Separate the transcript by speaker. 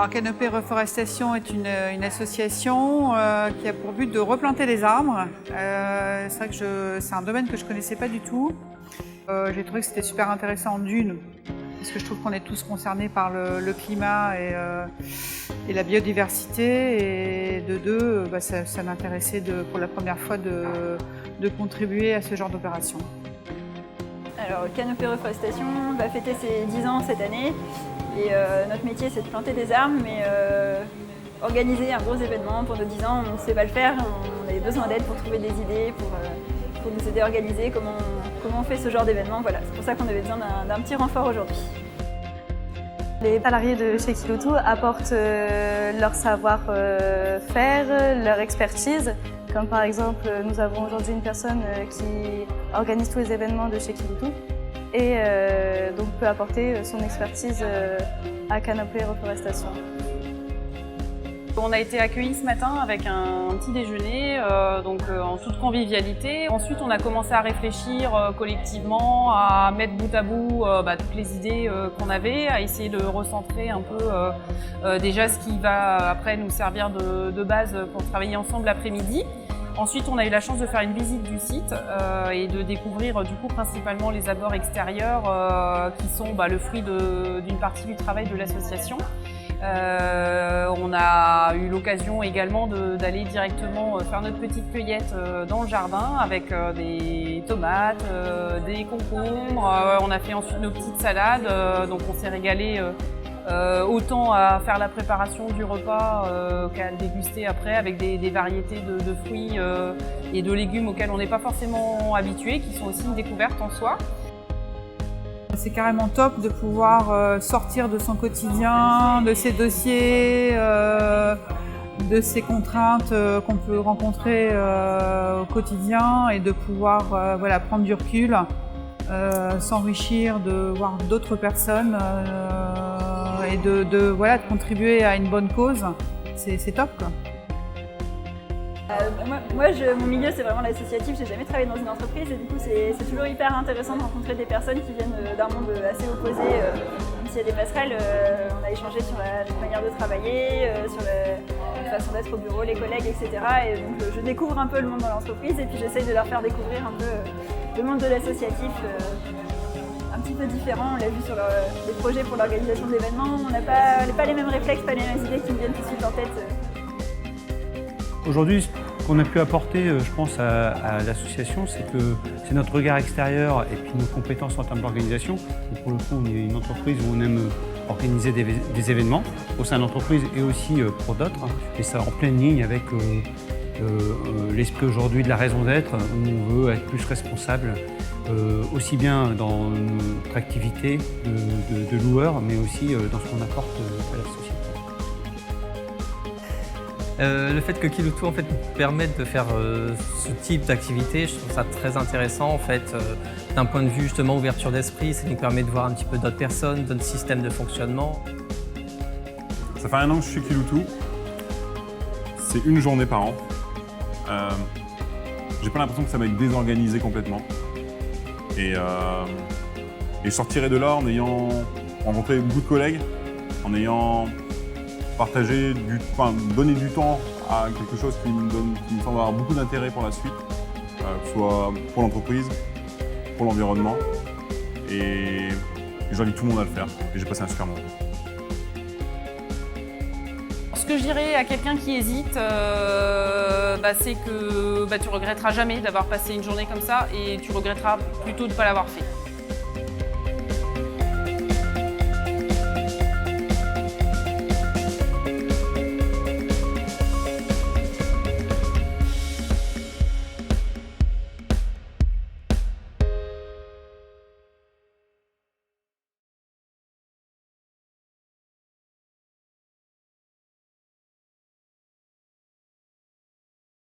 Speaker 1: Alors, Canopée Reforestation est une association qui a pour but de replanter des arbres. C'est vrai que c'est un domaine que je ne connaissais pas du tout. J'ai trouvé que c'était super intéressant d'une, parce que je trouve qu'on est tous concernés par le climat et la biodiversité. Et de deux, ça m'intéressait pour la première fois de contribuer à ce genre d'opération.
Speaker 2: Alors, Canopée Reforestation va fêter ses 10 ans cette année. Et notre métier, c'est de planter des arbres, mais organiser un gros événement pour nos 10 ans, on ne sait pas le faire. On avait besoin d'aide pour trouver des idées, pour nous aider à organiser comment on fait ce genre d'événement. Voilà, c'est pour ça qu'on avait besoin d'un petit renfort aujourd'hui.
Speaker 3: Les salariés de chez Kiloutou apportent leur savoir-faire, leur expertise. Comme par exemple, nous avons aujourd'hui une personne qui organise tous les événements de chez Kiloutou et donc peut apporter son expertise à Canopée Reforestation.
Speaker 4: On a été accueillis ce matin avec un petit déjeuner en toute convivialité. Ensuite, on a commencé à réfléchir collectivement, à mettre bout à bout toutes les idées qu'on avait, à essayer de recentrer un peu déjà ce qui va après nous servir de base pour travailler ensemble l'après-midi. Ensuite, on a eu la chance de faire une visite du site et de découvrir du coup principalement les abords extérieurs qui sont le fruit d'une partie du travail de l'association. On a eu l'occasion également d'aller directement faire notre petite cueillette dans le jardin avec des tomates, des concombres. On a fait ensuite nos petites salades, donc on s'est régalé autant à faire la préparation du repas qu'à le déguster après avec des variétés de fruits et de légumes auxquels on n'est pas forcément habitué, qui sont aussi une découverte en soi.
Speaker 1: C'est carrément top de pouvoir sortir de son quotidien, de ses dossiers, de ses contraintes qu'on peut rencontrer au quotidien et de pouvoir prendre du recul, s'enrichir, de voir d'autres personnes et de contribuer à une bonne cause. C'est top, quoi.
Speaker 2: Mon milieu, c'est vraiment l'associatif. J'ai jamais travaillé dans une entreprise et du coup, c'est toujours hyper intéressant de rencontrer des personnes qui viennent d'un monde assez opposé. Même s'il y a des passerelles, on a échangé sur la manière de travailler, sur la façon d'être au bureau, les collègues, etc. Et donc, je découvre un peu le monde dans l'entreprise et puis j'essaye de leur faire découvrir un peu le monde de l'associatif. Un petit peu différent, on l'a vu sur les projets pour l'organisation d'événements. On n'a pas les mêmes réflexes, pas les mêmes idées qui me viennent tout de suite en tête.
Speaker 5: Aujourd'hui, ce qu'on a pu apporter, je pense, à l'association, c'est que c'est notre regard extérieur et puis nos compétences en termes d'organisation. Pour le coup, on est une entreprise où on aime organiser des événements au sein de l'entreprise et aussi pour d'autres. Et ça en pleine ligne avec l'esprit aujourd'hui de la raison d'être, où on veut être plus responsable, aussi bien dans notre activité de loueur, mais aussi dans ce qu'on apporte à la société.
Speaker 6: Le fait que Kiloutou nous permette de faire ce type d'activité, je trouve ça très intéressant d'un point de vue justement ouverture d'esprit. Ça nous permet de voir un petit peu d'autres personnes, d'autres systèmes de fonctionnement.
Speaker 7: Ça fait 1 an que je suis Kiloutou. C'est une journée par an. J'ai pas l'impression que ça m'a désorganisé complètement. Et je sortirai de là en ayant rencontré beaucoup de collègues, en ayant donner du temps à quelque chose qui me semble avoir beaucoup d'intérêt pour la suite, que ce soit pour l'entreprise, pour l'environnement. Et j'invite tout le monde à le faire. Et j'ai passé un super moment.
Speaker 4: Ce que je dirais à quelqu'un qui hésite, c'est que tu regretteras jamais d'avoir passé une journée comme ça et tu regretteras plutôt de ne pas l'avoir fait.